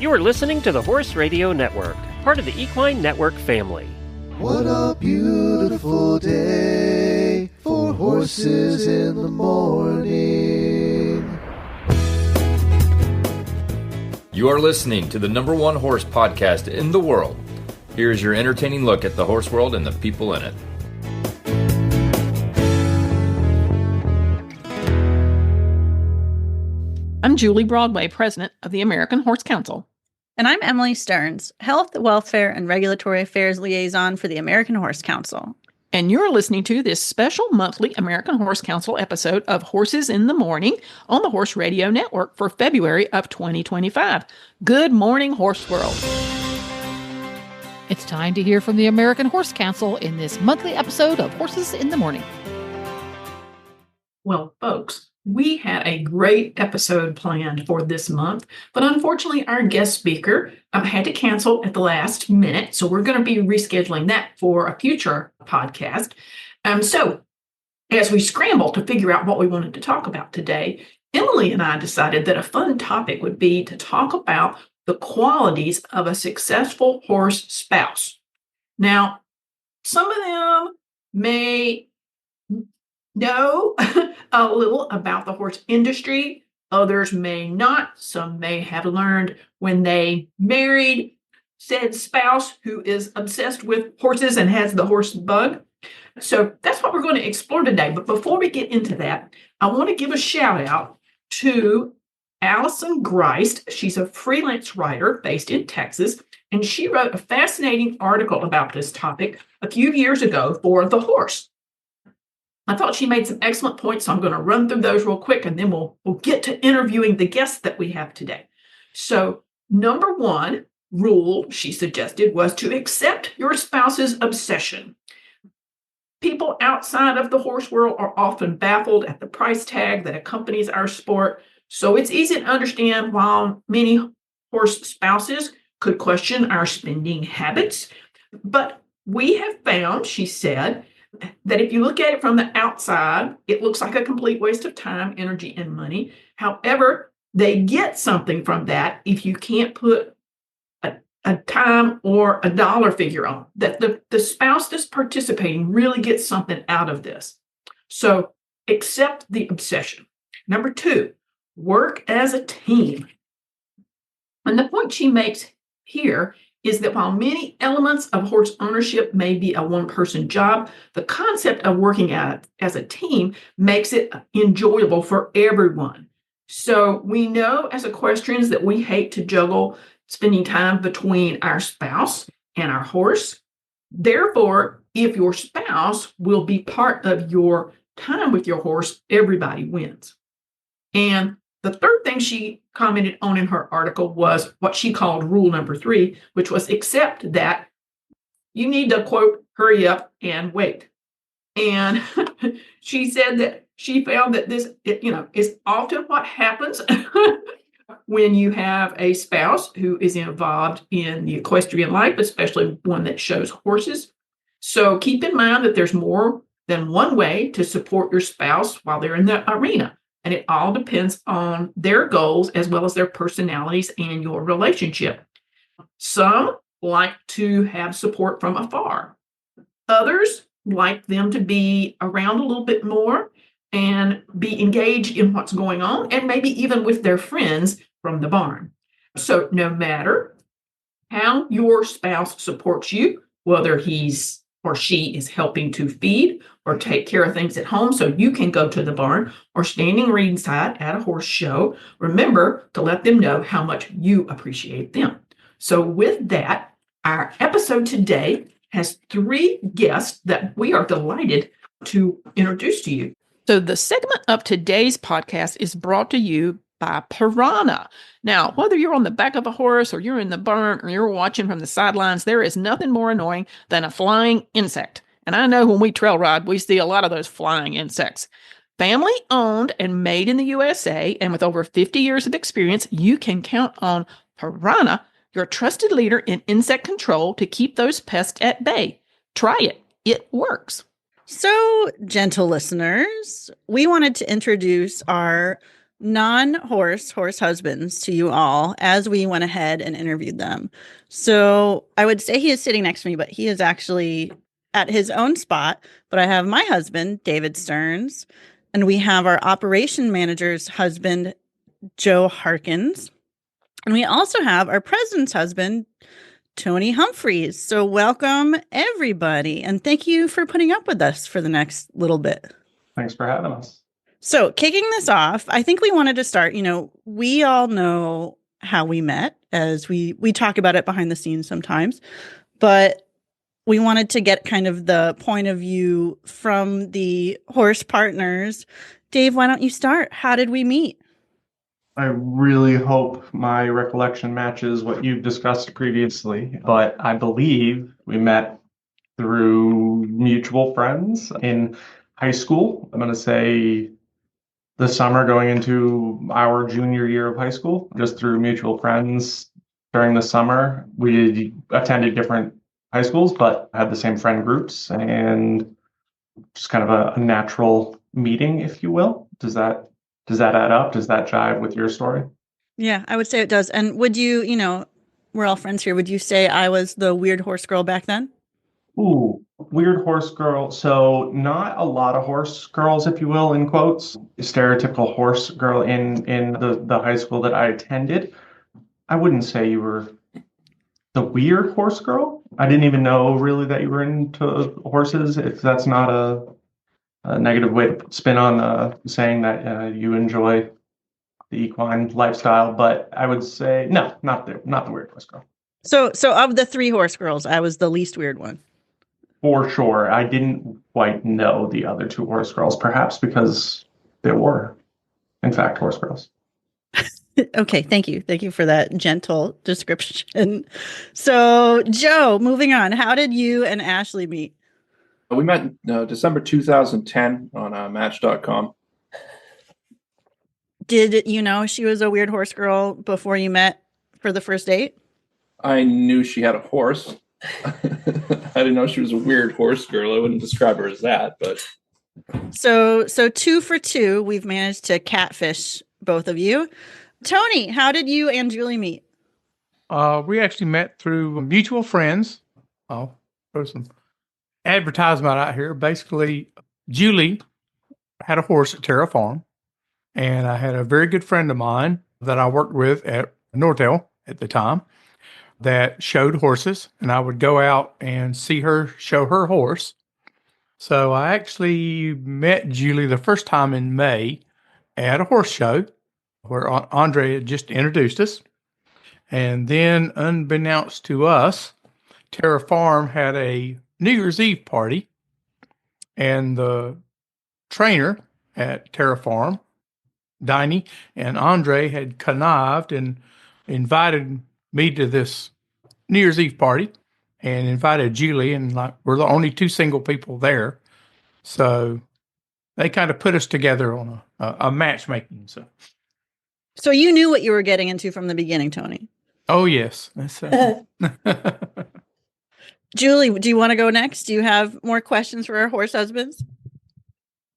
You are listening to the Horse Radio Network, part of the Equine Network family. What a beautiful day for horses in the morning. You are listening to the #1 horse podcast in the world. Here's your entertaining look at the horse world and the people in it. I'm Julie Broadway, president of the American Horse Council. And I'm Emily Stearns, Health, Welfare, and Regulatory Affairs Liaison for the American Horse Council. And you're listening to this special monthly American Horse Council episode of Horses in the Morning on the Horse Radio Network for February of 2025. Good morning, Horse World. It's time to hear from the American Horse Council in this monthly episode of Horses in the Morning. Well, folks, we had a great episode planned for this month, but unfortunately our guest speaker had to cancel at the last minute, so we're going to be rescheduling that for a future podcast. So as we scrambled to figure out what we wanted to talk about today, Emily and I decided that a fun topic would be to talk about the qualities of a successful horse spouse. Now, some of them may know a little about the horse industry. Others may not. Some may have learned when they married said spouse who is obsessed with horses and has the horse bug. So that's what we're going to explore today. But before we get into that, I want to give a shout out to Allison Greist. She's a freelance writer based in Texas, and she wrote a fascinating article about this topic a few years ago for The Horse. I thought she made some excellent points, so I'm going to run through those real quick, and then we'll get to interviewing the guests that we have today. So, number one rule she suggested was to accept your spouse's obsession. People outside of the horse world are often baffled at the price tag that accompanies our sport, so it's easy to understand why many horse spouses could question our spending habits. But we have found, she said, that if you look at it from the outside, it looks like a complete waste of time, energy, and money. However, they get something from that if you can't put a time or a dollar figure on that. The spouse that's participating really gets something out of this. So accept the obsession. Number two, work as a team. And the point she makes here is that while many elements of horse ownership may be a one-person job, the concept of working as a team makes it enjoyable for everyone. So we know as equestrians that we hate to juggle spending time between our spouse and our horse. Therefore, if your spouse will be part of your time with your horse, everybody wins. And the third thing she commented on in her article was what she called rule number 3, which was accept that you need to, quote, hurry up and wait. And she said that she found that this, is often what happens when you have a spouse who is involved in the equestrian life, especially one that shows horses. So keep in mind that there's more than one way to support your spouse while they're in the arena. And it all depends on their goals as well as their personalities and your relationship. Some like to have support from afar. Others like them to be around a little bit more and be engaged in what's going on, and maybe even with their friends from the barn. So no matter how your spouse supports you, whether he's or she is helping to feed or take care of things at home so you can go to the barn, or standing ringside at a horse show, remember to let them know how much you appreciate them. So with that, our episode today has 3 guests that we are delighted to introduce to you. So the segment of today's podcast is brought to you by Piranha. Now, whether you're on the back of a horse or you're in the barn or you're watching from the sidelines, there is nothing more annoying than a flying insect. And I know when we trail ride, we see a lot of those flying insects. Family owned and made in the USA, and with over 50 years of experience, you can count on Piranha, your trusted leader in insect control, to keep those pests at bay. Try it. It works. So, gentle listeners, we wanted to introduce our non-horse husbands to you all as we went ahead and interviewed them. So I would say he is sitting next to me, but he is actually at his own spot. But I have my husband, David Stearns, and we have our operation manager's husband, Joe Harkins. And we also have our president's husband, Tony Humphreys. So welcome, everybody. And thank you for putting up with us for the next little bit. Thanks for having us. So kicking this off, I think we wanted to start, we all know how we met, as we talk about it behind the scenes sometimes, but we wanted to get kind of the point of view from the horse partners. Dave, why don't you start? How did we meet? I really hope my recollection matches what you've discussed previously, but I believe we met through mutual friends in high school. I'm going to say the summer going into our junior year of high school, just through mutual friends during the summer. We attended different high schools, but had the same friend groups, and just kind of a natural meeting, if you will. Does that add up? Does that jive with your story? Yeah, I would say it does. And would you, we're all friends here. Would you say I was the weird horse girl back then? Ooh, weird horse girl. So not a lot of horse girls, if you will, in quotes. Stereotypical horse girl in the high school that I attended. I wouldn't say you were the weird horse girl. I didn't even know really that you were into horses, if that's not a negative way to spin on saying that you enjoy the equine lifestyle. But I would say no, not the weird horse girl. So of the 3 horse girls, I was the least weird one. For sure. I didn't quite know the other 2 horse girls, perhaps because they were, in fact, horse girls. Okay, thank you. Thank you for that gentle description. So, Joe, moving on. How did you and Ashley meet? We met December 2010 on Match.com. Did you know she was a weird horse girl before you met for the first date? I knew she had a horse. I didn't know she was a weird horse girl. I wouldn't describe her as that, but so 2 for 2, we've managed to catfish both of you. Tony, how did you and Julie meet? We actually met through mutual friends. Oh, there's some advertisement out here. Basically, Julie had a horse at Terra Farm, and I had a very good friend of mine that I worked with at Nortel at the time that showed horses, and I would go out and see her show her horse. So I actually met Julie the first time in May at a horse show where Andre had just introduced us. And then, unbeknownst to us, Terra Farm had a New Year's Eve party, and the trainer at Terra Farm, Diney, and Andre had connived and invited me to this New Year's Eve party and invited Julie, and we're the only 2 single people there. So they kind of put us together on a matchmaking. So you knew what you were getting into from the beginning, Tony. Oh, yes. Julie, do you want to go next? Do you have more questions for our horse husbands?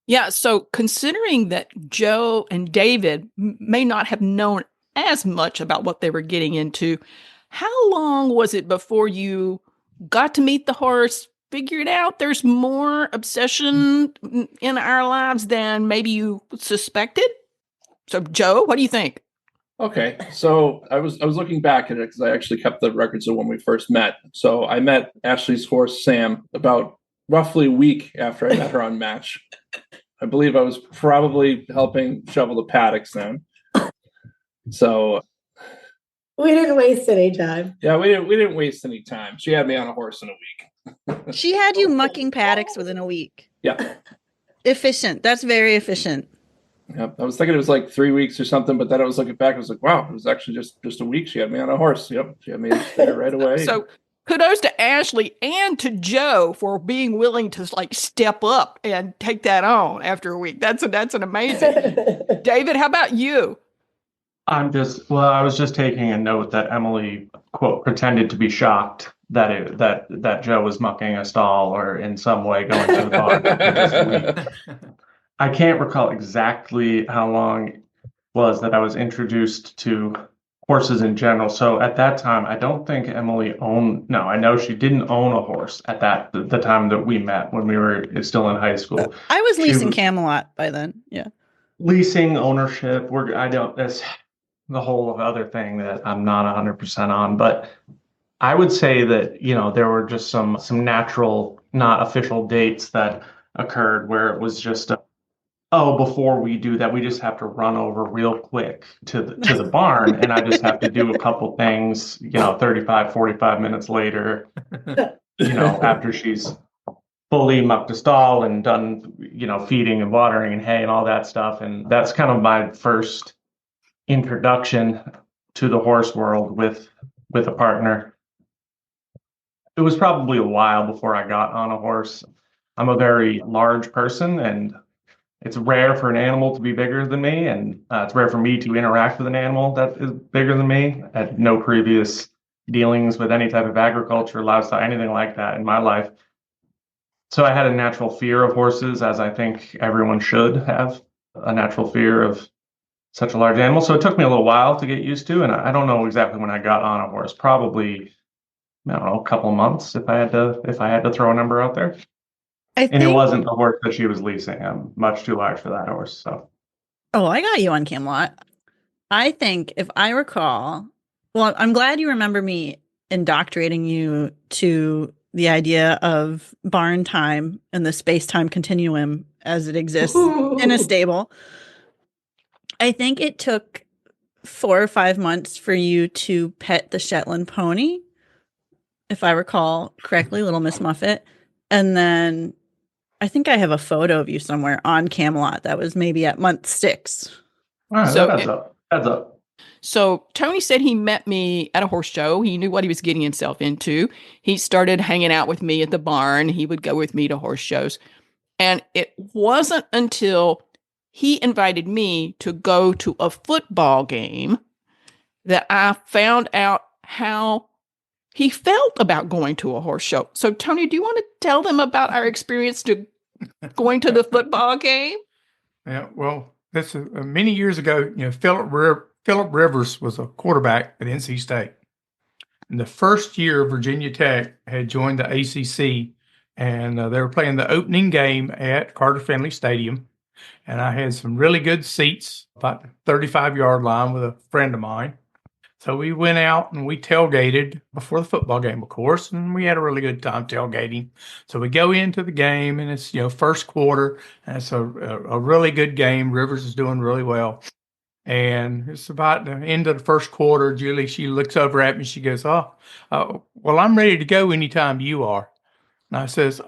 Yeah. So considering that Joe and David may not have known as much about what they were getting into, how long was it before you got to meet the horse, figured out there's more obsession in our lives than maybe you suspected? So, Joe, what do you think? okay. So I was looking back at it because I actually kept the records of when we first met. So I met Ashley's horse, Sam, about roughly a week after I met her on Match. I believe I was probably helping shovel the paddocks then. So we didn't waste any time. Yeah, we didn't waste any time. She had me on a horse in a week. She had you mucking paddocks within a week. Yeah. Efficient. That's very efficient. Yeah, I was thinking it was like 3 weeks or something, but then I was looking back. I was like, wow, it was actually just a week. She had me on a horse. Yep, she had me there right away. So kudos to Ashley and to Joe for being willing to step up and take that on after a week. That's an amazing. David, how about you? I was just taking a note that Emily, quote, pretended to be shocked that Joe was mucking a stall or in some way going to the bar for just a week. I can't recall exactly how long was that I was introduced to horses in general. So at that time, I don't think Emily owned, no, I know she didn't own a horse at the time that we met when we were still in high school. I was leasing She- Camelot by then. Yeah. Leasing, ownership, that's the whole other thing that I'm not 100% on. But I would say that, there were just some natural, not official dates that occurred where it was just before we do that, we just have to run over real quick to the barn, and I just have to do a couple things, 35, 45 minutes later, after she's fully mucked a stall and done, feeding and watering and hay and all that stuff. And that's kind of my first introduction to the horse world with a partner. It was probably a while before I got on a horse. I'm a very large person, and it's rare for an animal to be bigger than me, and it's rare for me to interact with an animal that is bigger than me. I had no previous dealings with any type of agriculture, livestock, anything like that in my life. So I had a natural fear of horses, as I think everyone should have a natural fear of such a large animal. So it took me a little while to get used to, and I don't know exactly when I got on a horse. Probably, I don't know, a couple of months if I had to throw a number out there. And it wasn't the horse that she was leasing. I'm much too large for that horse. So. Oh, I got you on Camelot. I think if I recall, well, I'm glad you remember me indoctrinating you to the idea of barn time and the space-time continuum as it exists in a stable. I think it took 4 or 5 months for you to pet the Shetland pony, if I recall correctly, Little Miss Muffet. And then I think I have a photo of you somewhere on Camelot that was maybe at month 6. All right, so adds up. So Tony said he met me at a horse show. He knew what he was getting himself into. He started hanging out with me at the barn. He would go with me to horse shows. And it wasn't until he invited me to go to a football game that I found out how he felt about going to a horse show. So Tony, do you want to tell them about our experience to going to the football game? Yeah, well, this is many years ago. Philip Rivers was a quarterback at NC State. In the first year, Virginia Tech had joined the ACC, and they were playing the opening game at Carter Finley Stadium. And I had some really good seats, about 35-yard line with a friend of mine. So we went out and we tailgated before the football game, of course, and we had a really good time tailgating. So we go into the game, and it's first quarter, and it's a really good game. Rivers is doing really well, and it's about the end of the first quarter. Julie, she looks over at me, she goes, "Well, I'm ready to go anytime you are." And I said,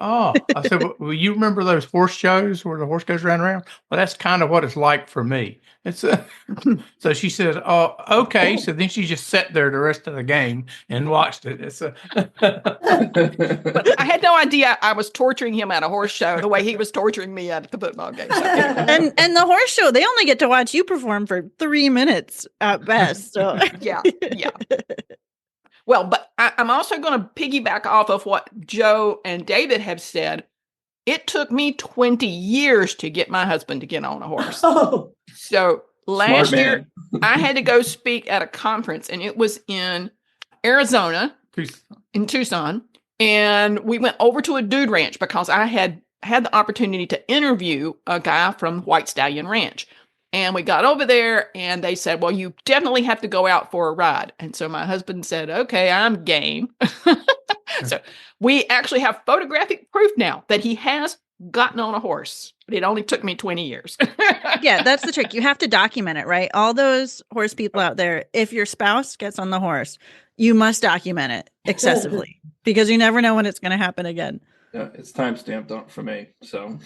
well, you remember those horse shows where the horse goes around? Well, that's kind of what it's like for me. So she said, "Oh, okay." So then she just sat there the rest of the game and watched it. But I had no idea I was torturing him at a horse show the way he was torturing me at the football game. So. And the horse show, they only get to watch you perform for 3 minutes at best. So. Yeah. Well, but I'm also going to piggyback off of what Joe and David have said. It took me 20 years to get my husband to get on a horse. Oh. So last year, I had to go speak at a conference, and it was in Arizona, in Tucson. And we went over to a dude ranch because I had the opportunity to interview a guy from White Stallion Ranch. And we got over there, and they said, "Well, you definitely have to go out for a ride." And so my husband said, "Okay, I'm game." So we actually have photographic proof now that he has gotten on a horse, but it only took me 20 years. Yeah, that's the trick. You have to document it, right? All those horse people out there, if your spouse gets on the horse, you must document it excessively because you never know when it's going to happen again. Yeah, it's timestamped for me. So,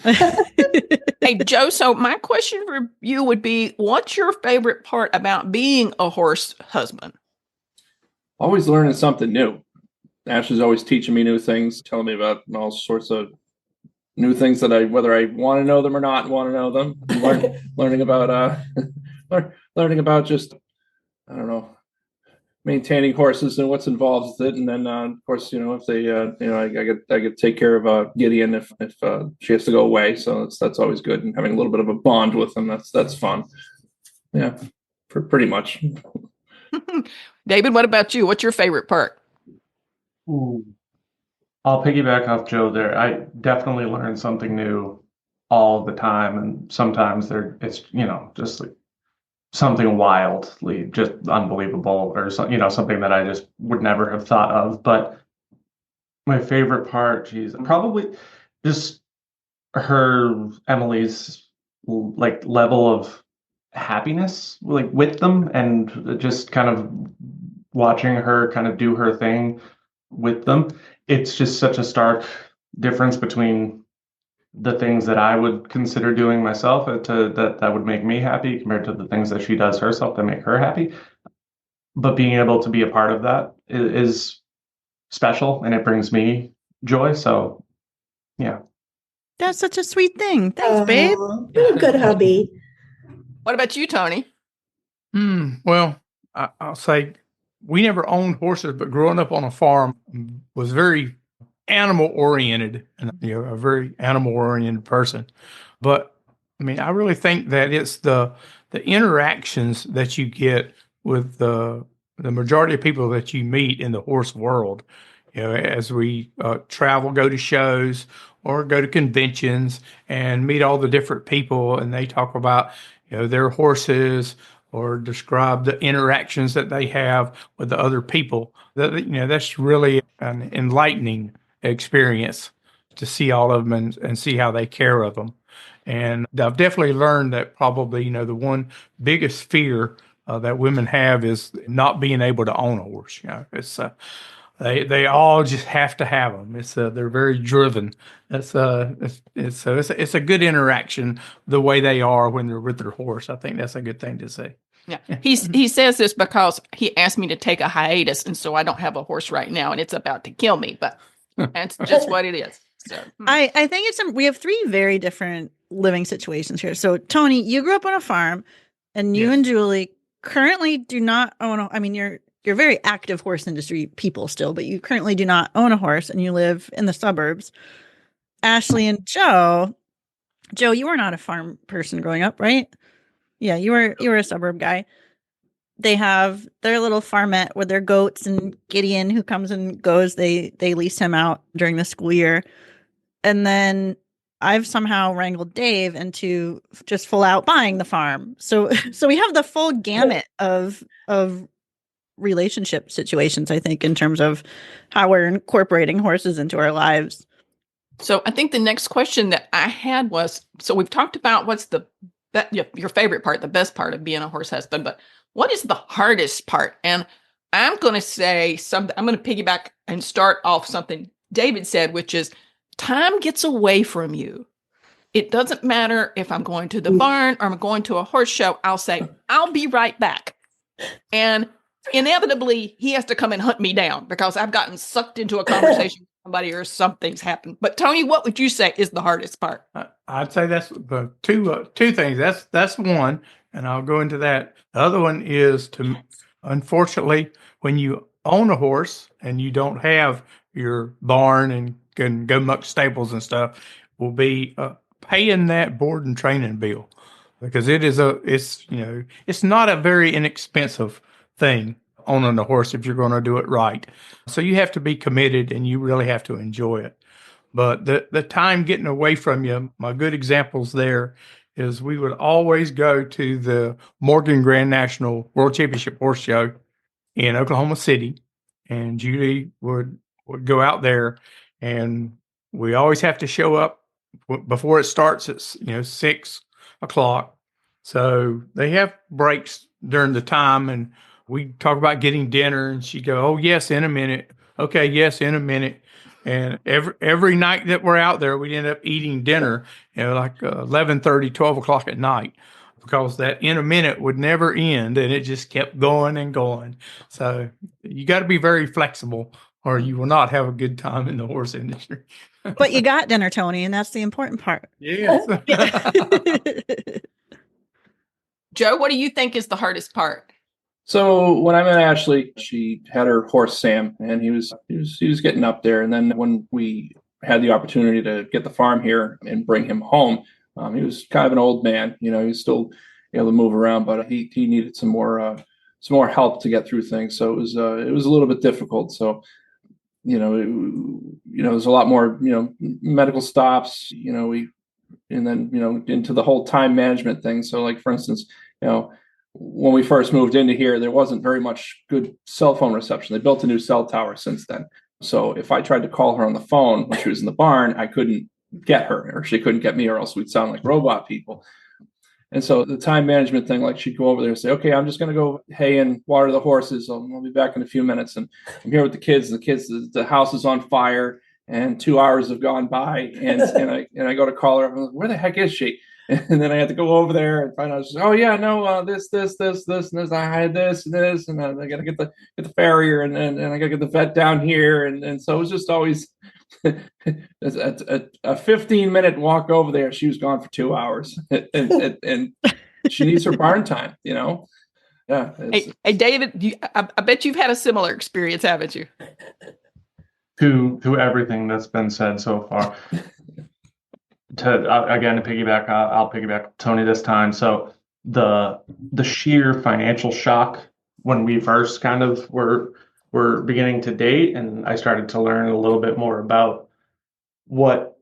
hey, Joe, so my question for you would be, what's your favorite part about being a horse husband? Always learning something new. Ashley's always teaching me new things, telling me about all sorts of new things that whether I want to know them or not want to know them. Learning about just, I don't know, maintaining horses and what's involved with it. And then, of course, if they, I get to take care of Gideon if she has to go away. So that's always good. And having a little bit of a bond with them, that's fun. Yeah, pretty much. David, what about you? What's your favorite part? Ooh. I'll piggyback off Joe there. I definitely learn something new all the time, and sometimes it's just like something wildly just unbelievable, or something that I just would never have thought of. But my favorite part, geez, probably just Emily's like level of happiness like with them, and just kind of watching her kind of do her thing with them. It's just such a stark difference between the things that I would consider doing myself that would make me happy compared to the things that she does herself that make her happy. But being able to be a part of that is special, and it brings me joy. So yeah. That's such a sweet thing. Thanks, babe. You're a good hubby. What about you, Tony? Well, I'll say we never owned horses, but growing up on a farm was very animal oriented, and a very animal oriented person. But I mean, I really think that it's the interactions that you get with the majority of people that you meet in the horse world. As we travel, go to shows or go to conventions and meet all the different people, and they talk about their horses or describe the interactions that they have with the other people. That's really an enlightening experience to see all of them and see how they care of them. And I've definitely learned that probably, the one biggest fear that women have is not being able to own a horse. It's they all just have to have them. It's they're very driven. It's a good interaction the way they are when they're with their horse. I think that's a good thing to say. Yeah, he says this because he asked me to take a hiatus, and so I don't have a horse right now, and it's about to kill me. But that's just what it is. So I think we have three very different living situations here. So Tony, you grew up on a farm, and you and Julie currently do not own. I mean, you're very active horse industry people still, but you currently do not own a horse, and you live in the suburbs. Ashley and Joe, you were not a farm person growing up, right? Yeah, you were a suburb guy. They have their little farmette with their goats, and Gideon, who comes and goes, they lease him out during the school year. And then I've somehow wrangled Dave into just full out buying the farm. So we have the full gamut of relationship situations, I think, in terms of how we're incorporating horses into our lives. So I think the next question that I had was, so we've talked about what's your favorite part, the best part of being a horse husband, but what is the hardest part? And I'm going to say something, I'm going to piggyback and start off something David said, which is time gets away from you. It doesn't matter if I'm going to the barn or I'm going to a horse show. I'll say, I'll be right back. And inevitably, he has to come and hunt me down because I've gotten sucked into a conversation with somebody or something's happened. But Tony, what would you say is the hardest part? I'd say that's the two things. That's one, and I'll go into that. The other one is unfortunately, when you own a horse and you don't have your barn and can go muck stables and stuff, will be paying that board and training bill, because it's not a very inexpensive thing owning a horse if you're going to do it right. So you have to be committed and you really have to enjoy it. But the time getting away from you, my good examples there is we would always go to the Morgan Grand National World Championship Horse Show in Oklahoma City, and Julie would go out there, and we always have to show up before it starts at 6 o'clock. So they have breaks during the time, and we talk about getting dinner, and she'd go, "Oh yes, in a minute." "Okay, yes, in a minute." And every night that we're out there, we'd end up eating dinner, like 11:30, 12 o'clock at night, because that in a minute would never end, and it just kept going and going. So you got to be very flexible, or you will not have a good time in the horse industry. But you got dinner, Tony, and that's the important part. Yes. Joe, what do you think is the hardest part? So when I met Ashley, she had her horse Sam, and he was getting up there. And then when we had the opportunity to get the farm here and bring him home, he was kind of an old man. He was still able to move around, but he needed some more help to get through things. So it was a little bit difficult. So there's a lot more medical stops. And then into the whole time management thing. So like for instance, when we first moved into here, there wasn't very much good cell phone reception. They built a new cell tower since then. So if I tried to call her on the phone when she was in the barn, I couldn't get her, or she couldn't get me, or else we'd sound like robot people. And so the time management thing, like she'd go over there and say, okay, I'm just going to go hay and water the horses. I'll be back in a few minutes. And I'm here with the kids. The house is on fire and 2 hours have gone by. And I go to call her. I'm like, where the heck is she? And then I had to go over there and find out. She's, oh yeah, no, this, and this. I had this and this, and I got to get the farrier, and I got to get the vet down here, and so it was just always a 15-minute walk over there. She was gone for 2 hours, and she needs her barn time, Yeah. Hey, David, I bet you've had a similar experience, haven't you? To everything that's been said so far. To piggyback, I'll piggyback Tony this time. So the sheer financial shock when we first kind of were beginning to date, and I started to learn a little bit more about what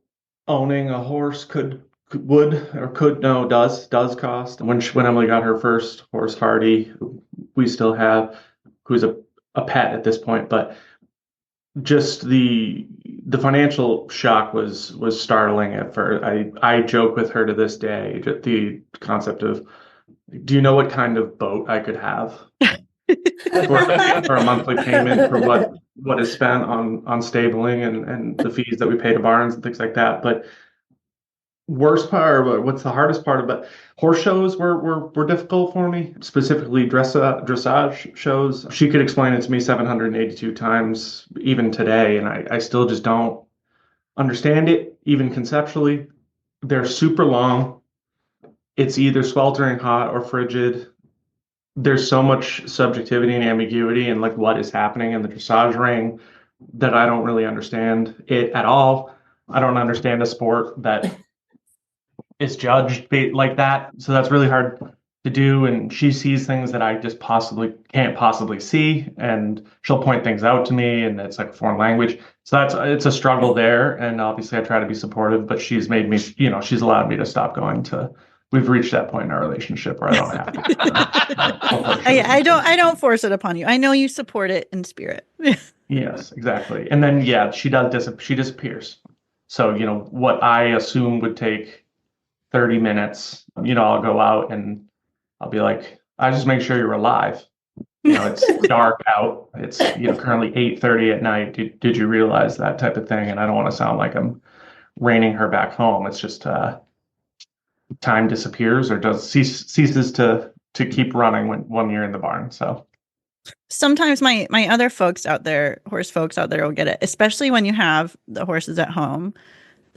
owning a horse does cost. When Emily got her first horse, Hardy, we still have, who's a pet at this point, but just the financial shock was startling at first. I joke with her to this day, the concept of, do you know what kind of boat I could have for a monthly payment for what is spent on stabling and the fees that we pay to barns and things like that. But worst part, what's the hardest part about horse shows were difficult for me, specifically dressage shows. She could explain it to me 782 times even today, and I still just don't understand it, even conceptually. They're super long. It's either sweltering hot or frigid. There's so much subjectivity and ambiguity and like what is happening in the dressage ring that I don't really understand it at all. I don't understand a sport that is judged like that. So that's really hard to do. And she sees things that I just can't possibly see. And she'll point things out to me, and it's like a foreign language. So it's a struggle there. And obviously I try to be supportive, but she's made me, she's allowed me to stop going to, we've reached that point in our relationship where I don't have to. I don't force it upon you. I know you support it in spirit. Yes, exactly. And then, she disappears. So, what I assume would take 30 minutes, I'll go out and I'll be like, I just make sure you're alive. It's dark out. It's, currently 8:30 at night. Did you realize that type of thing? And I don't want to sound like I'm reining her back home. It's just time disappears or ceases to keep running when you're in the barn. So sometimes my other folks out there, horse folks out there, will get it, especially when you have the horses at home.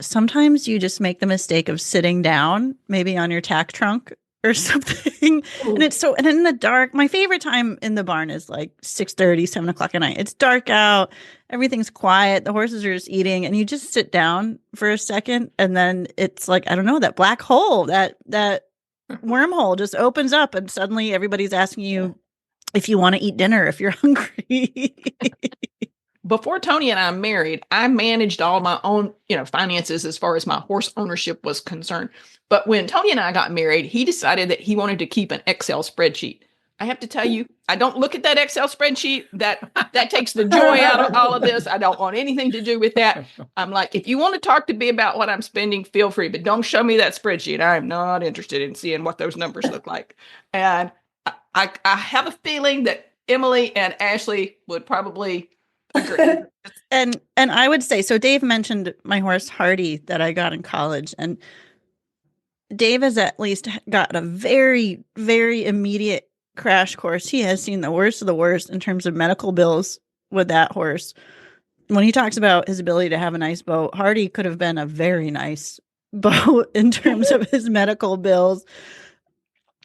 Sometimes you just make the mistake of sitting down, maybe on your tack trunk or something. Ooh. And in the dark, my favorite time in the barn is like 6:30, 7 o'clock at night. It's dark out. Everything's quiet. The horses are just eating, and you just sit down for a second. And then it's like, I don't know, that black hole, that wormhole just opens up, and suddenly everybody's asking you if you want to eat dinner, if you're hungry. Before Tony and I married, I managed all my own, finances as far as my horse ownership was concerned. But when Tony and I got married, he decided that he wanted to keep an Excel spreadsheet. I have to tell you, I don't look at that Excel spreadsheet. That takes the joy out of all of this. I don't want anything to do with that. I'm like, if you want to talk to me about what I'm spending, feel free, but don't show me that spreadsheet. I'm not interested in seeing what those numbers look like. And I have a feeling that Emily and Ashley would probably agree. And I would say, so Dave mentioned my horse Hardy that I got in college, and Dave has at least got a very, very immediate crash course. He has seen the worst of the worst in terms of medical bills with that horse. When he talks about his ability to have a nice boat, Hardy could have been a very nice boat in terms of his medical bills.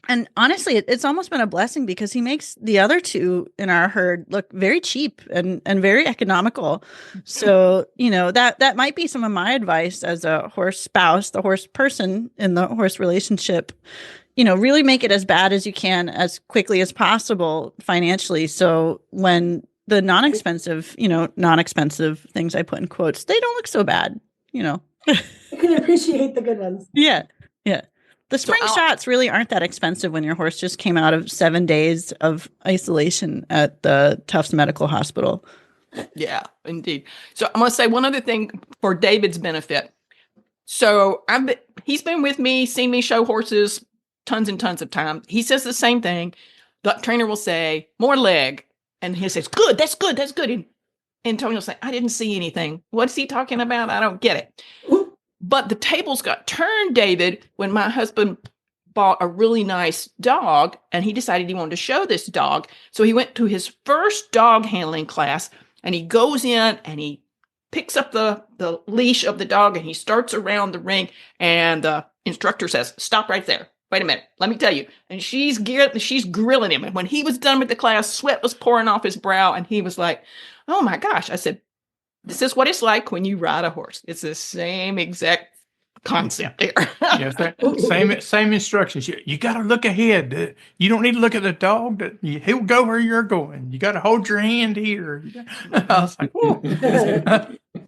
And honestly, it's almost been a blessing because he makes the other two in our herd look very cheap and very economical. So, that might be some of my advice as a horse spouse, the horse person in the horse relationship. really make it as bad as you can as quickly as possible financially. So when the non-expensive things I put in quotes, they don't look so bad, You can appreciate the good ones. Yeah. Yeah. The spring shots really aren't that expensive when your horse just came out of 7 days of isolation at the Tufts Medical Hospital. Yeah, indeed. So I'm going to say one other thing for David's benefit. So he's been with me, seen me show horses tons and tons of times. He says the same thing. The trainer will say, more leg. And he says, good, that's good, that's good. And Tony will say, I didn't see anything. What's he talking about? I don't get it. But the tables got turned, David, when my husband bought a really nice dog and he decided he wanted to show this dog. So he went to his first dog handling class and he goes in and he picks up the leash of the dog and he starts around the ring and the instructor says, stop right there. Wait a minute. Let me tell you. And she's grilling him. And when he was done with the class, sweat was pouring off his brow and he was like, oh my gosh. I said, this is what it's like when you ride a horse. It's the same exact concept there. Yes, same instructions. You got to look ahead. You don't need to look at the dog. He'll go where you're going. You got to hold your hand here. I was like, whoa.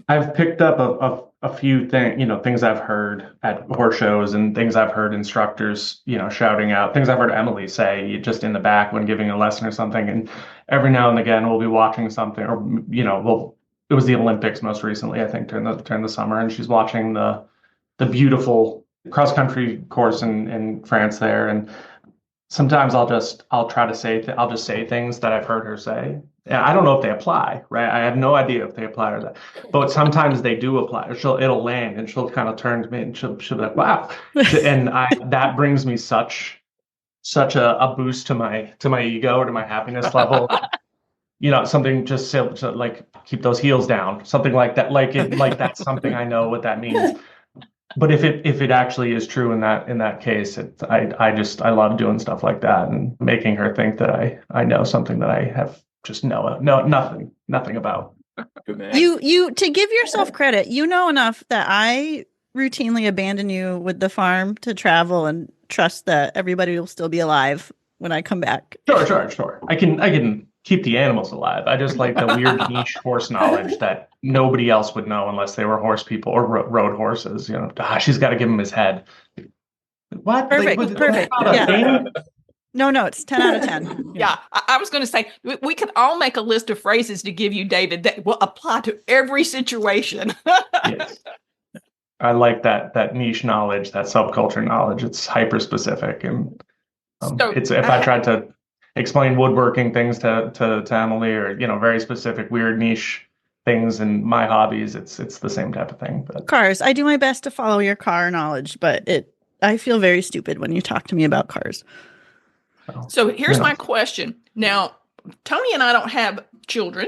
I've picked up a few things I've heard at horse shows and things I've heard instructors, shouting out, things I've heard Emily say just in the back when giving a lesson or something. And every now and again, we'll be watching something or, it was the Olympics most recently, I think, during the summer. And she's watching the beautiful cross country course in France there. And sometimes I'll just say things that I've heard her say. And I don't know if they apply, right? I have no idea if they apply or that, but sometimes they do apply. It'll land and she'll kind of turn to me and she'll be like, wow. And that brings me such a boost to my ego or to my happiness level. Something just to like keep those heels down, something like that. Like that's something I know what that means. But if it actually is true in that case, I love doing stuff like that and making her think that I know something that I have just nothing about. Good man. You to give yourself credit, you know enough that I routinely abandon you with the farm to travel and trust that everybody will still be alive when I come back. Sure. I can keep the animals alive. I just like the weird niche horse knowledge that nobody else would know unless they were horse people or rode horses. She's got to give him his head. What? Perfect. Yeah. No, it's 10 out of 10. Yeah, I was going to say, we could all make a list of phrases to give you, David, that will apply to every situation. Yes. I like that niche knowledge, that subculture knowledge. It's hyper specific. And I tried to explain woodworking things to Emily or, very specific, weird niche things in my hobbies, it's the same type of thing. But cars, I do my best to follow your car knowledge, but I feel very stupid when you talk to me about cars. So here's my question. Now, Tony and I don't have children.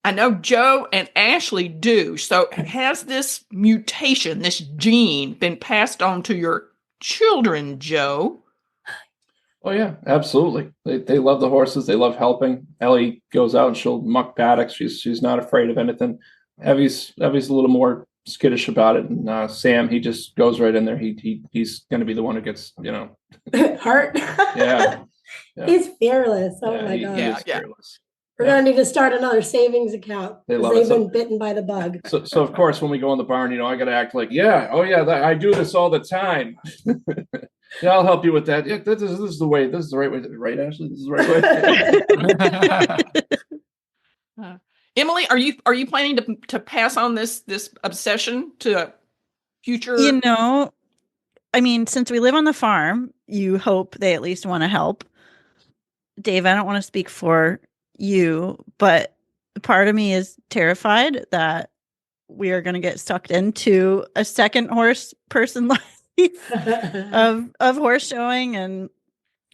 I know Joe and Ashley do. So has this mutation, this gene, been passed on to your children, Joe? Oh yeah, absolutely. They love the horses. They love helping. Ellie goes out and she'll muck paddocks. She's not afraid of anything. Evie's a little more skittish about it, and Sam, he just goes right in there. He's going to be the one who gets Heart. Yeah. He's fearless. Oh my God. He is fearless. We're going to need to start another savings account because they've been bitten by the bug. So of course, when we go in the barn, I got to act like, I do this all the time. Yeah, I'll help you with that. Yeah, this is the way. This is the right way. Right, Ashley? This is the right way. Emily, are you planning to pass on this obsession to future? I mean, since we live on the farm, you hope they at least want to help. Dave, I don't want to speak for you, but part of me is terrified that we are going to get sucked into a second horse person life of horse showing and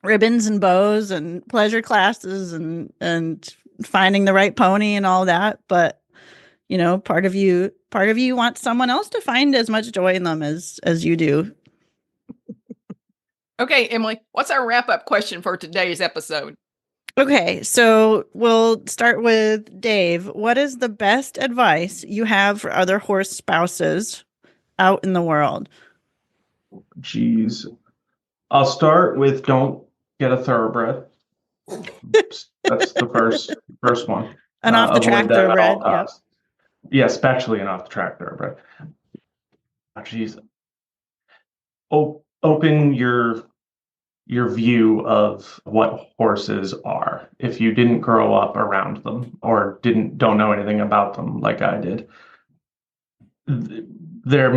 ribbons and bows and pleasure classes and finding the right pony and all that. But part of you wants someone else to find as much joy in them as you do. Okay, Emily, what's our wrap-up question for today's episode? Okay, so we'll start with Dave. What is the best advice you have for other horse spouses out in the world? Geez. I'll start with don't get a thoroughbred. That's the first one. An off the track Avoid that at all thoroughbred. Yep. costs. Yeah, especially an off the track thoroughbred. Oh, geez. Open your view of what horses are if you didn't grow up around them or don't know anything about them like I did. They're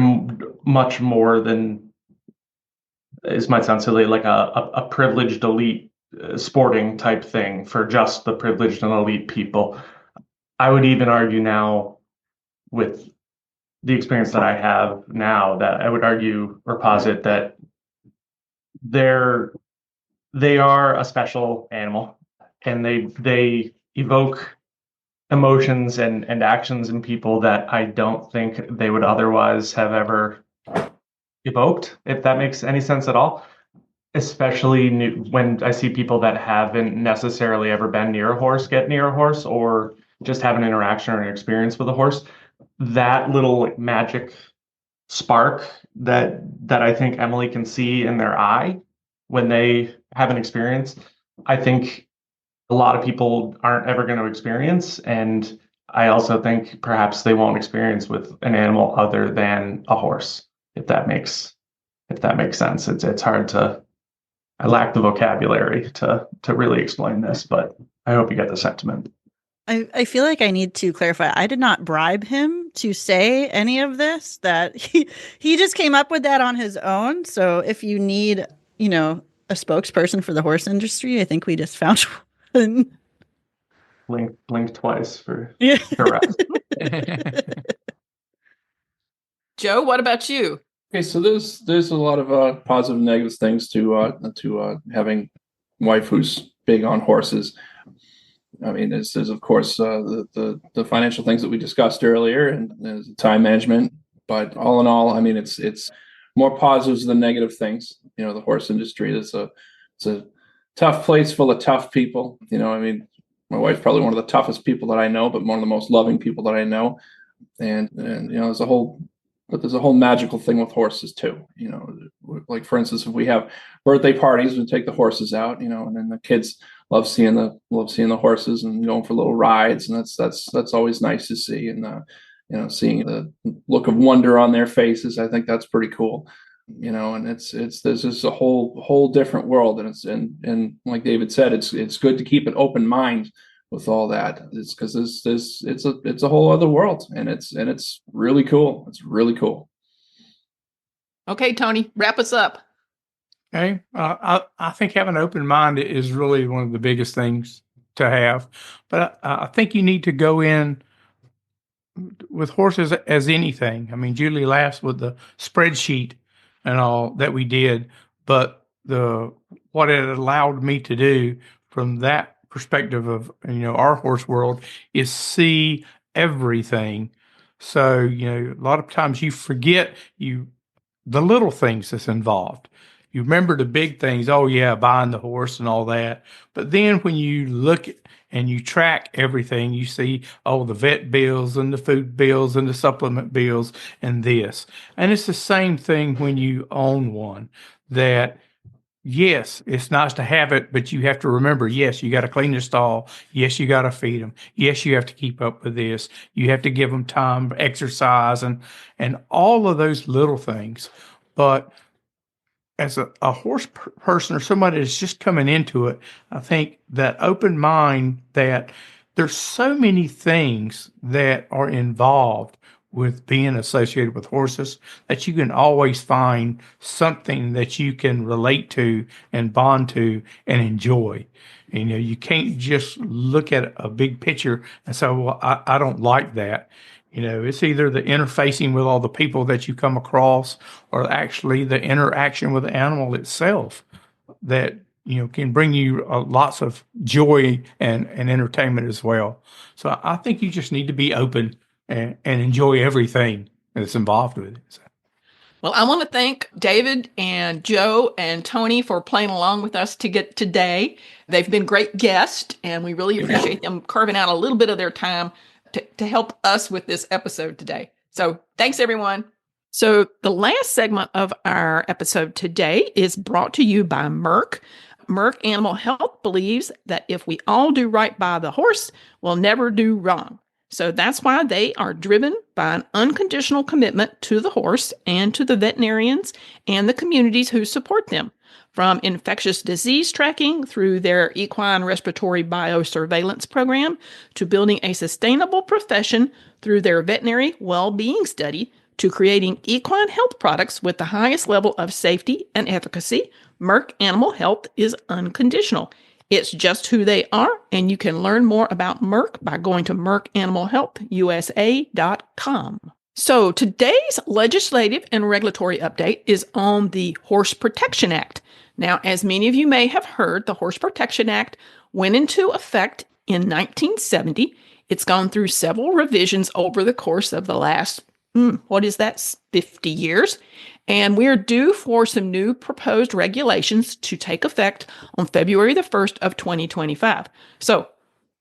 much more than, this might sound silly, like a privileged elite sporting type thing for just the privileged and elite people. I would even argue now, with the experience that I have now, that I would argue or posit that they are a special animal, and they evoke emotions and actions in people that I don't think they would otherwise have ever evoked, if that makes any sense at all. Especially when I see people that haven't necessarily ever been near a horse get near a horse, or just have an interaction or an experience with a horse. That little magic spark that I think Emily can see in their eye when they have an experience, I think a lot of people aren't ever going to experience. And I also think perhaps they won't experience with an animal other than a horse, if that makes sense. It's hard to, I lack the vocabulary to really explain this, but I hope you get the sentiment. I feel like I need to clarify. I did not bribe him to say any of this, that he just came up with that on his own. So if you need, a spokesperson for the horse industry, I think we just found one. Blink twice for Yeah. correct. Joe, what about you? Okay, so there's a lot of positive and negative things to having a wife who's big on horses. I mean, there's of course the financial things that we discussed earlier, and there's time management. But all in all, I mean, it's more positives than negative things. The horse industry is it's a tough place full of tough people. I mean, my wife's probably one of the toughest people that I know, but one of the most loving people that I know. And there's a whole magical thing with horses too. Like for instance, if we have birthday parties, we take the horses out, and then the kids love seeing the horses and going for little rides, and that's always nice to see. And seeing the look of wonder on their faces, I think that's pretty cool. And there's just a whole different world, and like David said, it's good to keep an open mind with all that. It's because it's a whole other world, and it's really cool. It's really cool. Okay, Tony, wrap us up. Okay. I think having an open mind is really one of the biggest things to have. But I think you need to go in with horses as anything. I mean, Julie laughs with the spreadsheet and all that we did, but what it allowed me to do from that perspective of our horse world is see everything. So a lot of times you forget the little things that's involved. You remember the big things, oh yeah, buying the horse and all that. But then when you look and you track everything, you see, oh, the vet bills and the food bills and the supplement bills and this. And it's the same thing when you own one, that yes, it's nice to have it, but you have to remember, yes, you got to clean the stall. Yes, you got to feed them. Yes, you have to keep up with this. You have to give them time, exercise, and all of those little things. But as a horse person or somebody that's just coming into it, I think that open mind, that there's so many things that are involved with being associated with horses that you can always find something that you can relate to and bond to and enjoy. You can't just look at a big picture and say, well, I don't like that. It's either the interfacing with all the people that you come across, or actually the interaction with the animal itself that, can bring you lots of joy and entertainment as well. So I think you just need to be open and enjoy everything that's involved with it. So. Well, I want to thank David and Joe and Tony for playing along with us today. They've been great guests, and we really appreciate them carving out a little bit of their time to help us with this episode today. So thanks, everyone. So the last segment of our episode today is brought to you by Merck. Merck Animal Health believes that if we all do right by the horse, we'll never do wrong. So that's why they are driven by an unconditional commitment to the horse and to the veterinarians and the communities who support them. From infectious disease tracking through their equine respiratory biosurveillance program to building a sustainable profession through their veterinary well-being study to creating equine health products with the highest level of safety and efficacy, Merck Animal Health is unconditional. It's just who they are, and you can learn more about Merck by going to mercanimalhealthusa.com. So today's legislative and regulatory update is on the Horse Protection Act. Now, as many of you may have heard, the Horse Protection Act went into effect in 1970. It's gone through several revisions over the course of the last, 50 years. And we're due for some new proposed regulations to take effect on February the 1st of 2025. So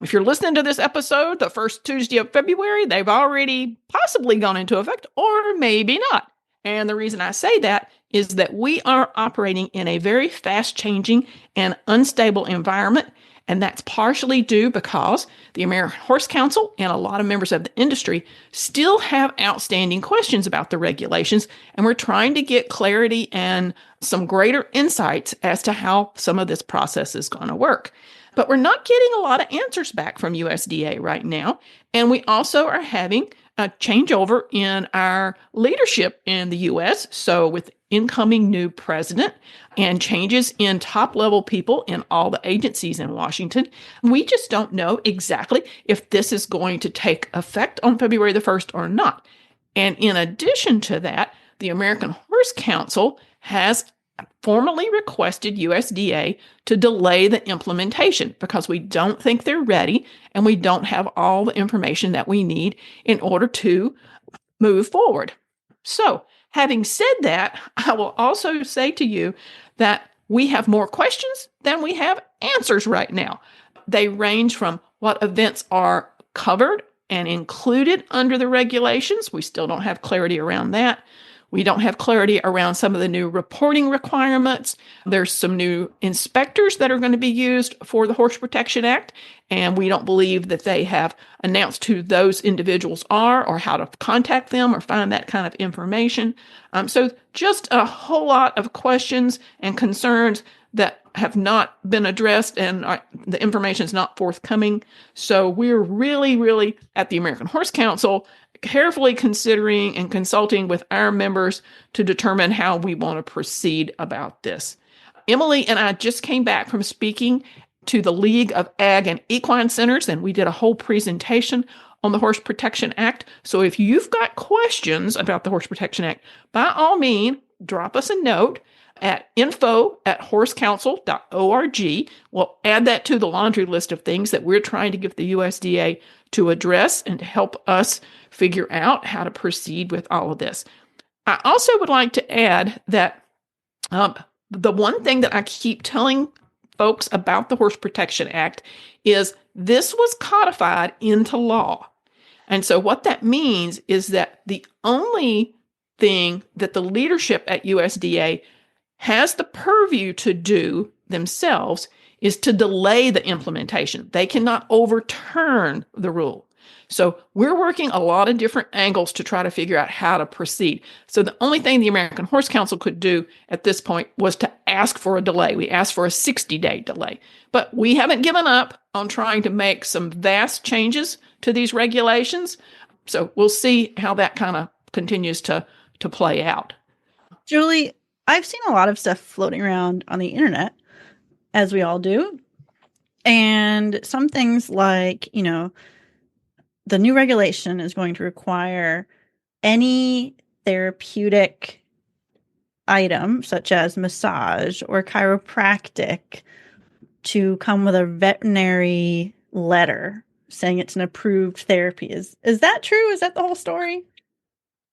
if you're listening to this episode, the first Tuesday of February, they've already possibly gone into effect, or maybe not. And the reason I say that is that we are operating in a very fast-changing and unstable environment, and that's partially due because the American Horse Council and a lot of members of the industry still have outstanding questions about the regulations, and we're trying to get clarity and some greater insights as to how some of this process is going to work. But we're not getting a lot of answers back from USDA right now, and we also are having a changeover in our leadership in the U.S., so with incoming new president and changes in top-level people in all the agencies in Washington, we just don't know exactly if this is going to take effect on February the 1st or not. And in addition to that, the American Horse Council has formally requested USDA to delay the implementation because we don't think they're ready and we don't have all the information that we need in order to move forward. So, having said that, I will also say to you that we have more questions than we have answers right now. They range from what events are covered and included under the regulations. We still don't have clarity around that. We don't have clarity around some of the new reporting requirements. There's some new inspectors that are going to be used for the Horse Protection Act, and we don't believe that they have announced who those individuals are or how to contact them or find that kind of information. So just a whole lot of questions and concerns that have not been addressed, and the information is not forthcoming. So we're really at the American Horse Council carefully considering and consulting with our members to determine how we want to proceed about this. Emily and I just came back from speaking to the League of Ag and Equine Centers, and we did a whole presentation on the Horse Protection Act. So if you've got questions about the Horse Protection Act, by all means, drop us a note at info@horsecouncil.org. We'll add that to the laundry list of things that we're trying to get the USDA to address and to help us figure out how to proceed with all of this. I also would like to add that the one thing that I keep telling folks about the Horse Protection Act is this was codified into law. And so what that means is that the only thing that the leadership at USDA has the purview to do themselves is to delay the implementation. They cannot overturn the rule. So we're working a lot of different angles to try to figure out how to proceed. So the only thing the American Horse Council could do at this point was to ask for a delay. We asked for a 60-day delay. But we haven't given up on trying to make some vast changes to these regulations. So we'll see how that kind of continues to play out. Julie, I've seen a lot of stuff floating around on the internet, as we all do. And some things like, the new regulation is going to require any therapeutic item, such as massage or chiropractic, to come with a veterinary letter saying it's an approved therapy. Is that true? Is that the whole story?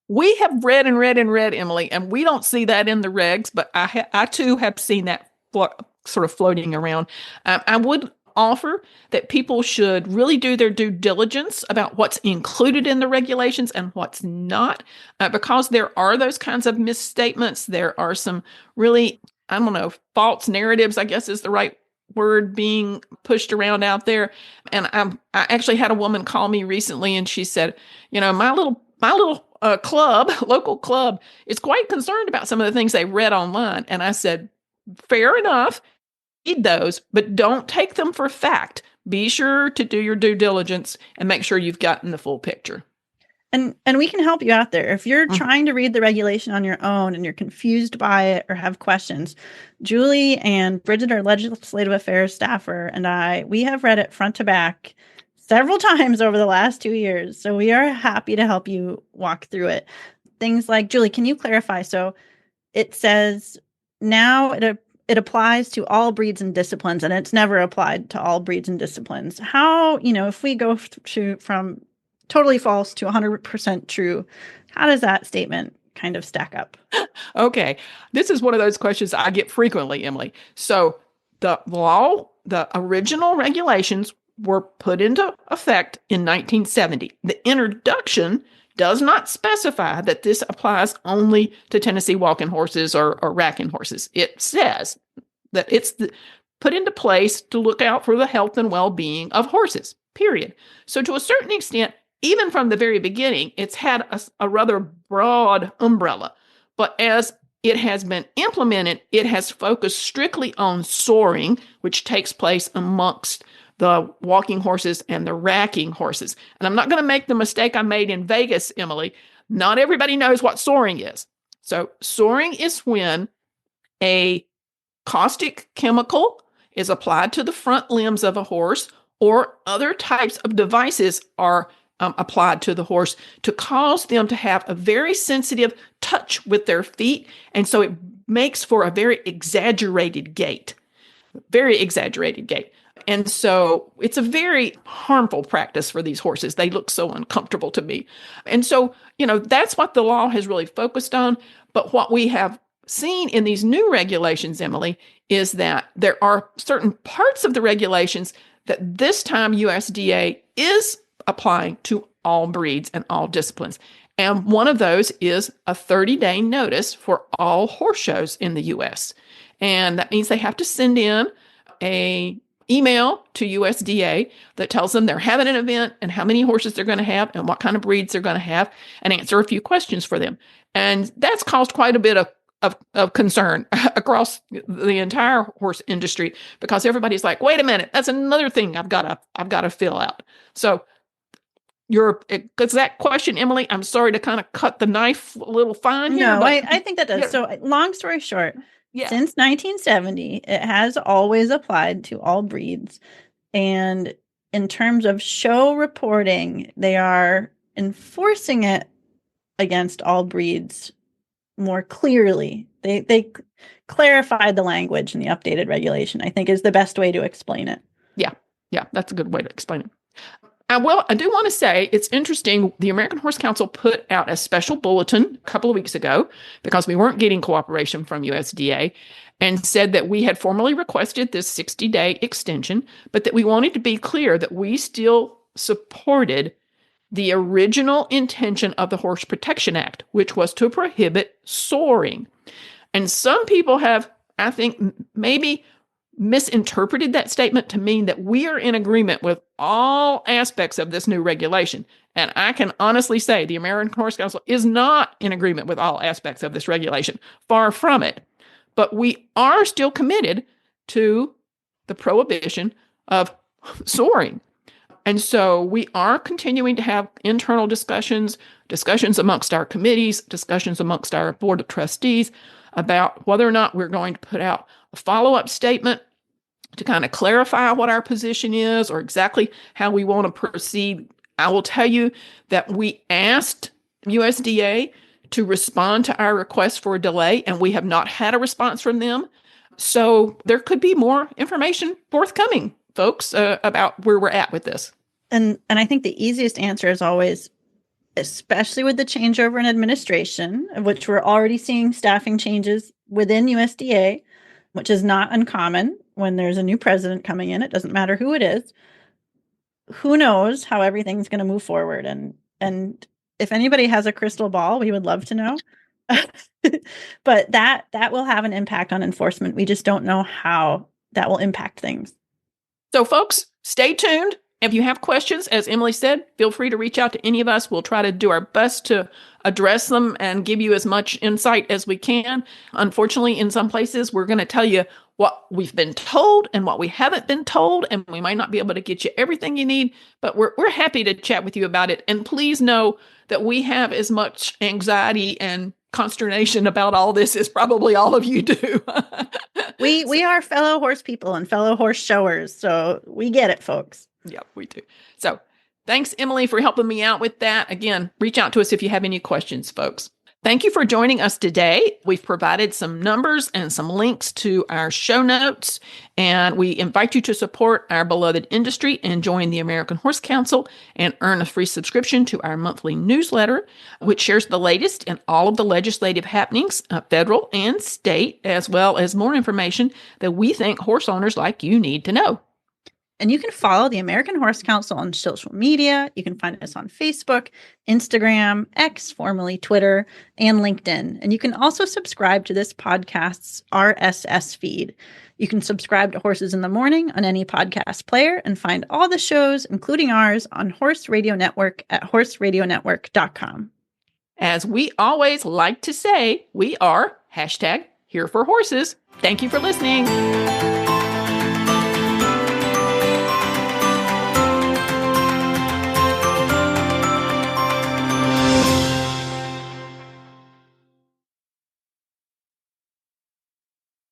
We have read, Emily, and we don't see that in the regs, but I too have seen that sort of floating around. I would offer that people should really do their due diligence about what's included in the regulations and what's not, because there are those kinds of misstatements. There are some really, I don't know, false narratives, I guess is the right word, being pushed around out there. And I actually had a woman call me recently, and she said, my little local club is quite concerned about some of the things they read online. And I said, fair enough, read those, but don't take them for fact. Be sure to do your due diligence and make sure you've gotten the full picture. And we can help you out there. If you're trying to read the regulation on your own and you're confused by it or have questions, Julie and Bridget, our legislative affairs staffer, and we have read it front to back several times over the last 2 years. So we are happy to help you walk through it. Things like, Julie, can you clarify? So it says now it applies to all breeds and disciplines, and it's never applied to all breeds and disciplines. How, if we go from totally false to 100% true, how does that statement kind of stack up? Okay. This is one of those questions I get frequently, Emily. So the original regulations were put into effect in 1970. The introduction does not specify that this applies only to Tennessee walking horses or racking horses. It says that it's put into place to look out for the health and well-being of horses, period. So to a certain extent, even from the very beginning, it's had a rather broad umbrella. But as it has been implemented, it has focused strictly on soaring, which takes place amongst the walking horses and the racking horses. And I'm not going to make the mistake I made in Vegas, Emily. Not everybody knows what soaring is. So soaring is when a caustic chemical is applied to the front limbs of a horse, or other types of devices are applied to the horse to cause them to have a very sensitive touch with their feet. And so it makes for a very exaggerated gait. And so it's a very harmful practice for these horses. They look so uncomfortable to me. And so, that's what the law has really focused on. But what we have seen in these new regulations, Emily, is that there are certain parts of the regulations that this time USDA is applying to all breeds and all disciplines. And one of those is a 30-day notice for all horse shows in the U.S. And that means they have to send in an email to USDA that tells them they're having an event and how many horses they're going to have and what kind of breeds they're going to have, and answer a few questions for them. And that's caused quite a bit of concern across the entire horse industry, because everybody's like, wait a minute, that's another thing I've got to fill out. So your exact question, Emily, I'm sorry to kind of cut the knife a little fine here. No, I think that does. Yeah. So long story short, since 1970, it has always applied to all breeds. And in terms of show reporting, they are enforcing it against all breeds more clearly. They clarified the language in the updated regulation, I think, is the best way to explain it. Yeah, that's a good way to explain it. Well, I do want to say it's interesting. The American Horse Council put out a special bulletin a couple of weeks ago because we weren't getting cooperation from USDA, and said that we had formally requested this 60-day extension, but that we wanted to be clear that we still supported the original intention of the Horse Protection Act, which was to prohibit soaring. And some people have, I think, maybe misinterpreted that statement to mean that we are in agreement with all aspects of this new regulation. And I can honestly say the American Horse Council is not in agreement with all aspects of this regulation. Far from it. But we are still committed to the prohibition of soaring. And so we are continuing to have internal discussions amongst our committees, discussions amongst our board of trustees about whether or not we're going to put out a follow-up statement to kind of clarify what our position is or exactly how we want to proceed. I will tell you that we asked USDA to respond to our request for a delay, and we have not had a response from them. So there could be more information forthcoming, folks, about where we're at with this. And I think the easiest answer is always, especially with the changeover in administration, of which we're already seeing staffing changes within USDA, which is not uncommon. when there's a new president coming in, it doesn't matter who it is, who knows how everything's going to move forward. And if anybody has a crystal ball, we would love to know. But that will have an impact on enforcement. We just don't know how that will impact things. So folks, stay tuned. If you have questions, as Emily said, feel free to reach out to any of us. We'll try to do our best to address them and give you as much insight as we can. Unfortunately, in some places, we're going to tell you what we've been told and what we haven't been told, and we might not be able to get you everything you need, but we're happy to chat with you about it. And please know that we have as much anxiety and consternation about all this as probably all of you do. We are fellow horse people and fellow horse showers, so we get it, folks. Yeah, we do. So thanks, Emily, for helping me out with that. Again, reach out to us if you have any questions, folks. Thank you for joining us today. We've provided some numbers and some links to our show notes, and we invite you to support our beloved industry and join the American Horse Council and earn a free subscription to our monthly newsletter, which shares the latest in all of the legislative happenings, federal and state, as well as more information that we think horse owners like you need to know. And you can follow the American Horse Council on social media. You can find us on Facebook, Instagram, X, formerly Twitter, and LinkedIn. And you can also subscribe to this podcast's RSS feed. You can subscribe to Horses in the Morning on any podcast player and find all the shows, including ours, on Horse Radio Network at horseradionetwork.com. As we always like to say, we are #HereForHorses. Thank you for listening.